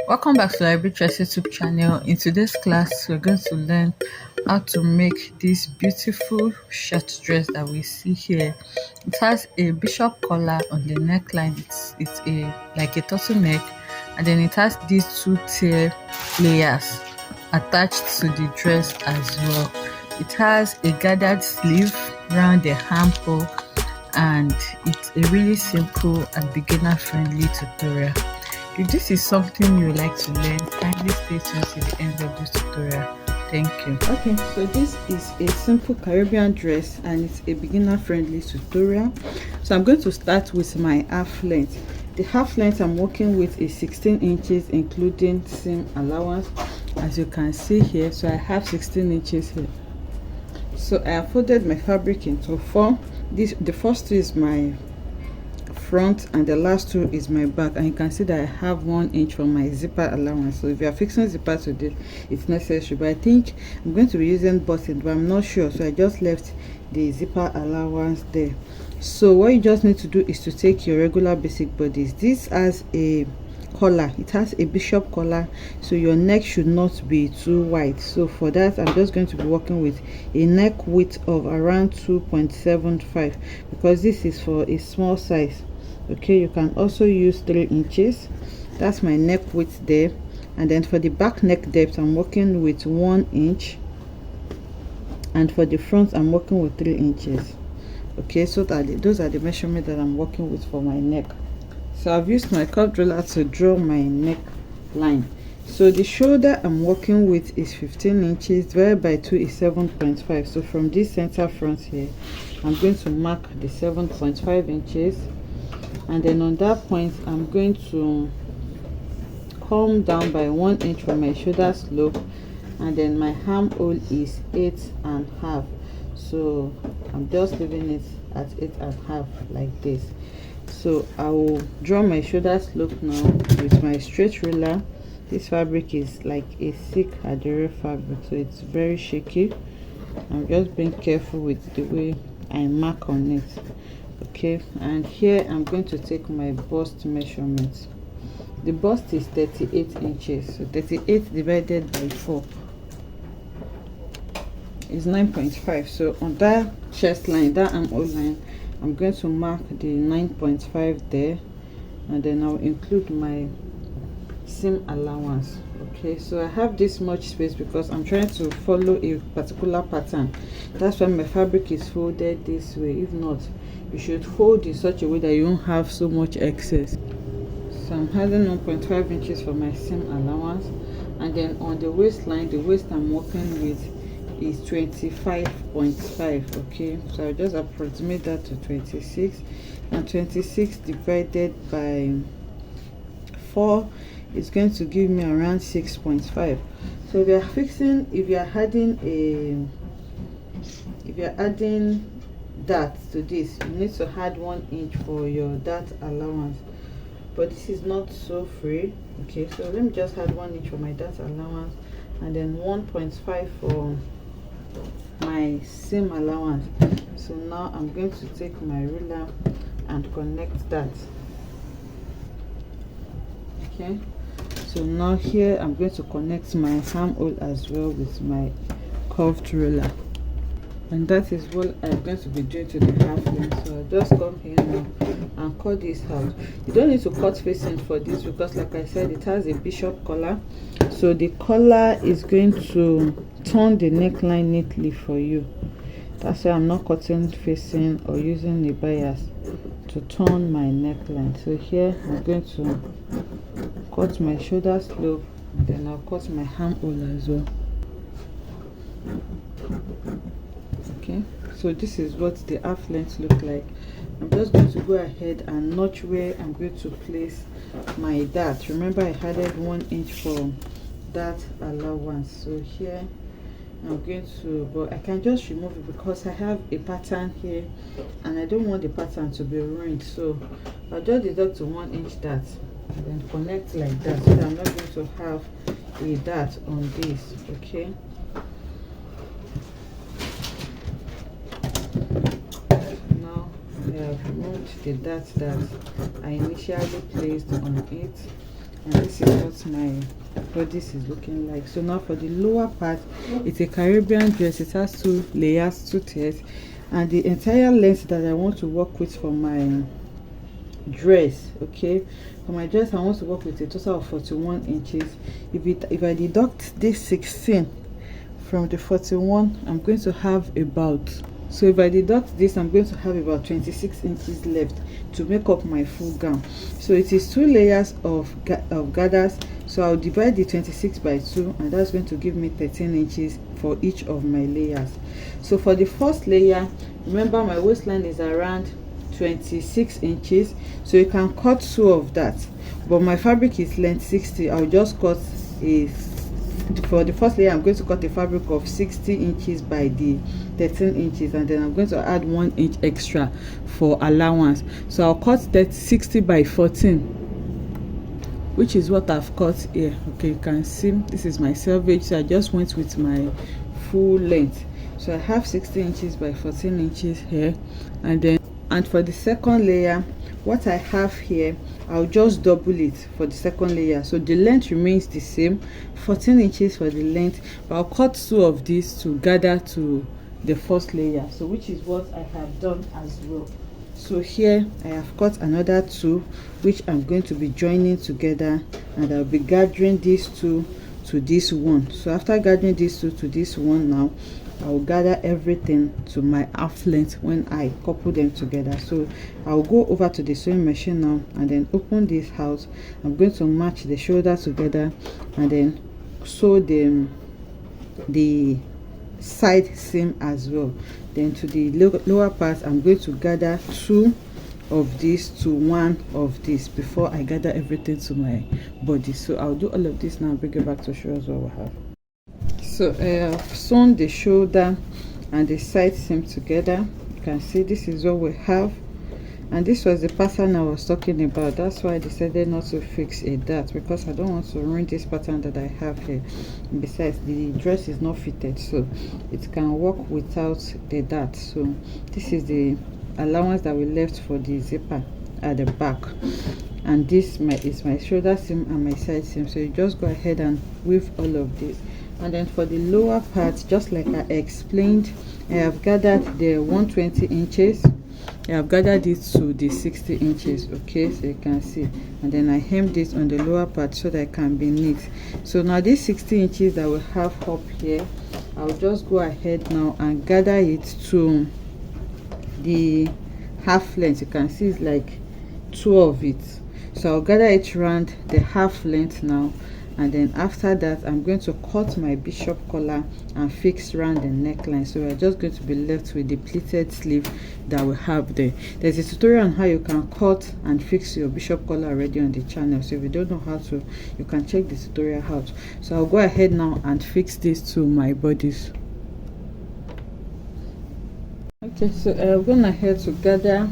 Welcome back to Library Trust YouTube channel. In today's class, we're going to learn how to make this beautiful shirt dress that we see here. It has a bishop collar on the neckline. It's a like a turtleneck, and then it has these two tier layers attached to the dress as well. It has a gathered sleeve around the armhole, and it's a really simple and beginner friendly tutorial. If this is something you like to learn, kindly stay tuned to the end of this tutorial. Thank you. Okay, so this is a simple Caribbean dress and it's a beginner friendly tutorial. So I'm going to start with my half length. The half length I'm working with is 16 inches including seam allowance, as you can see here. So I have 16 inches here. So I have folded my fabric into four. The first two is my front and the last two is my back, and you can see that I have 1 inch for my zipper allowance. So if you are fixing zipper to this, it's necessary, but I think I'm going to be using button, but I'm not sure, so I just left the zipper allowance there. So what you just need to do is to take your regular basic bodice. This has a collar, it has a bishop collar, so your neck should not be too wide. So for that, I'm just going to be working with a neck width of around 2.75 because this is for a small size. Okay, you can also use 3 inches. That's my neck width there. And then for the back neck depth, I'm working with 1 inch, and for the front I'm working with 3 inches. Okay, so those are the measurements that I'm working with for my neck. So I've used my curved ruler to draw my neck line. So the shoulder I'm working with is 15 inches, divided by 2 is 7.5. So from this center front here, I'm going to mark the 7.5 inches, and then on that point I'm going to come down by 1 inch from my shoulder slope, and then my armhole is 8.5. So I'm just leaving it at 8.5 like this. So I will draw my shoulder slope now with my straight ruler. This fabric is like a thick adhesive fabric, so it's very shaky. I'm just being careful with the way I mark on it. Okay, and here I'm going to take my bust measurement. The bust is 38 inches, so 38 divided by 4 is 9.5. So on that chest line, that armhole line, I'm going to mark the 9.5 there, and then I'll include my seam allowance. Okay, so I have this much space because I'm trying to follow a particular pattern. That's why my fabric is folded this way. If not, you should fold in such a way that you don't have so much excess. So I'm having 1.5 inches for my seam allowance, and then on the waistline, the waist I'm working with is 25.5. okay, so I'll just approximate that to 26, and 26 divided by 4 is going to give me around 6.5. So if you're adding that to this, you need to add 1 inch for your dart allowance, but this is not so free. Okay, so let me just add 1 inch for my dart allowance, and then 1.5 for my seam allowance. So now I'm going to take my ruler and connect that. Okay, so now here I'm going to connect my armhole as well with my curved ruler, and that is what I'm going to be doing to the half length. So I'll just come here now and cut this out. You don't need to cut facing for this because, like I said, it has a bishop collar, so the collar is going to turn the neckline neatly for you. That's why I'm not cutting facing or using a bias to turn my neckline. So here I'm going to cut my shoulder slope, and then I'll cut my armhole as well. Okay, so this is what the half length look like. I'm just going to go ahead and notch where I'm going to place my dart. Remember, I added 1 inch for dart allowance. So here I'm going to, but I can just remove it because I have a pattern here and I don't want the pattern to be ruined. So I'll just deduct to 1 inch dart and then connect like that, so that I'm not going to have a dart on this. Okay, now I have removed the dart that I initially placed on it. and this is what my bodice is looking like. So now for the lower part, it's a Caribbean dress. It has 2 layers, 2 tiers, and the entire length that I want to work with for my dress, okay, for my dress I want to work with a total of 41 inches. If I deduct this 16 from the 41, I'm going to have about, so if I deduct this, I'm going to have about 26 inches left to make up my full gown. So it is 2 layers of gathers, so I'll divide the 26 by 2, and that's going to give me 13 inches for each of my layers. So for the first layer, remember my waistline is around 26 inches, so you can cut 2 of that, but my fabric is length 60. I'll just cut for the first layer I'm going to cut a fabric of 60 inches by the 13 inches, and then I'm going to add 1 inch extra for allowance. So I'll cut that 60 by 14, which is what I've cut here. Okay, you can see this is my selvage, so I just went with my full length. So I have 60 inches by 14 inches here, and for the second layer, what I have here, I'll just double it for the second layer, so the length remains the same, 14 inches for the length, but I'll cut 2 of these to gather to the first layer, so which is what I have done as well. So here I have cut another 2, which I'm going to be joining together, and I'll be gathering these 2 to this one. So after gathering these 2 to this one, now I'll gather everything to my half length when I couple them together. So I'll go over to the sewing machine now and then open this out. I'm going to match the shoulder together and then sew the side seam as well. Then to the lower part, I'm going to gather 2 of this to 1 of this before I gather everything to my body. So I'll do all of this now and bring it back to show us what we have. So I have sewn the shoulder and the side seam together. You can see this is what we have, and this was the pattern I was talking about. That's why I decided not to fix a dart, because I don't want to ruin this pattern that I have here. And besides, the dress is not fitted, so it can work without the dart. So this is the allowance that we left for the zipper at the back, and this is my shoulder seam and my side seam. So you just go ahead and weave all of this. And then for the lower part, just like I explained, I have gathered the 120 inches. I have gathered it to the 60 inches, okay, so you can see, and then I hem this on the lower part so that it can be neat. So now this 60 inches that we have up here, I'll just go ahead now and gather it to the half length. You can see it's like 2 of it, so I'll gather it around the half length now, and then after that I'm going to cut my bishop collar and fix around the neckline. So we're just going to be left with the pleated sleeve that we have there. There's a tutorial on how you can cut and fix your bishop collar already on the channel, so if you don't know how to, you can check the tutorial out. So I'll go ahead now and fix this to my bodice. Okay, so I'm going ahead to gather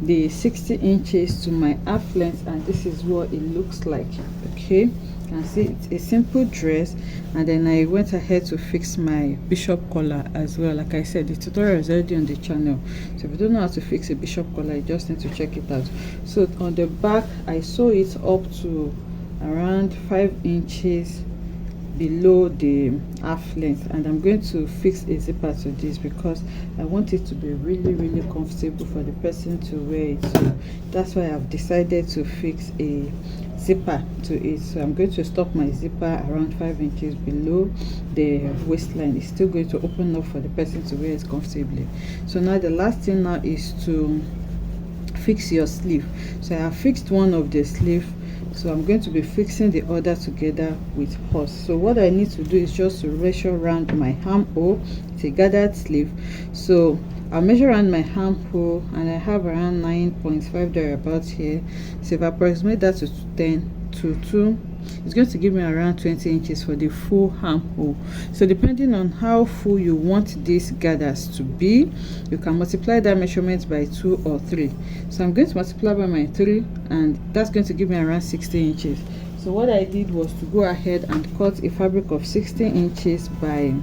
the 60 inches to my half length, and this is what it looks like. Okay, you can see it's a simple dress, and then I went ahead to fix my bishop collar as well. Like I said, the tutorial is already on the channel, so if you don't know how to fix a bishop collar, you just need to check it out. So on the back, I sew it up to around 5 inches below the half length, and I'm going to fix a zipper to this because I want it to be really comfortable for the person to wear it. So that's why I've decided to fix a zipper to it. So I'm going to stop my zipper around 5 inches below the waistline. It's still going to open up for the person to wear it comfortably. So now the last thing now is to fix your sleeve. So I have fixed one of the sleeve, so I'm going to be fixing the other together with horse. So what I need to do is just to measure around my armhole. It's a gathered sleeve, so I'll measure around my armhole, and I have around 9.5 thereabouts here. So if I approximate that to 10 to 2, it's going to give me around 20 inches for the full armhole. So depending on how full you want these gathers to be, you can multiply that measurement by 2 or 3. So I'm going to multiply by my 3, and that's going to give me around 60 inches. So what I did was to go ahead and cut a fabric of 60 inches by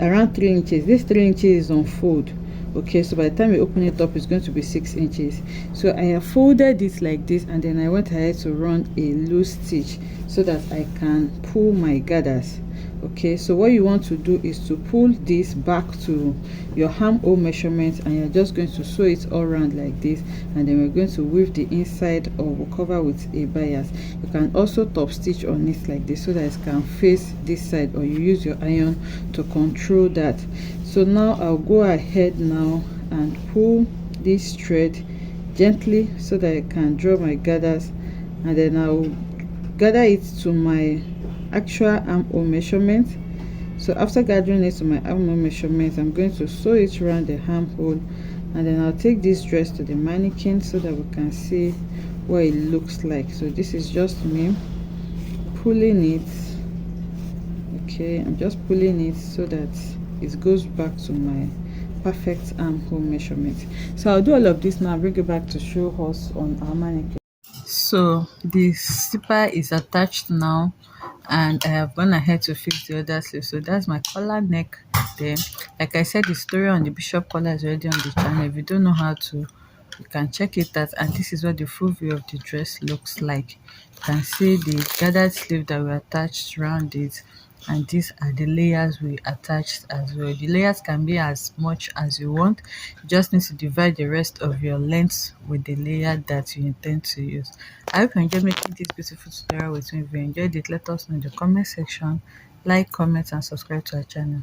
around 3 inches. This 3 inches is on fold. Okay, so by the time you open it up, it's going to be 6 inches. So I have folded it like this, and then I went ahead to run a loose stitch so that I can pull my gathers. Okay, so what you want to do is to pull this back to your armhole measurement, and you're just going to sew it all around like this, and then we're going to weave the inside, or we'll cover with a bias. You can also top stitch on it like this so that it can face this side, or you use your iron to control that. So now I'll go ahead now and pull this thread gently so that I can draw my gathers, and then I'll gather it to my actual armhole measurement. So after gathering it to my armhole measurement, I'm going to sew it around the armhole, and then I'll take this dress to the mannequin so that we can see what it looks like. So this is just me pulling it. Okay, I'm just pulling it so that it goes back to my perfect armhole measurement. So I'll do all of this now, bring it back to show us on our mannequin. So the zipper is attached now, and I have gone ahead to fix the other sleeve. So that's my collar neck there. Like I said, the story on the bishop collar is already on the channel. If you don't know how to, you can check it out. And this is what the full view of the dress looks like. You can see the gathered sleeve that we attached around it, and these are the layers we attached as well. The layers can be as much as you want. You just need to divide the rest of your length with the layer that you intend to use. I hope you enjoyed making this beautiful tutorial with me. If you enjoyed it, let us know in the comment section. Like, comment and subscribe to our channel.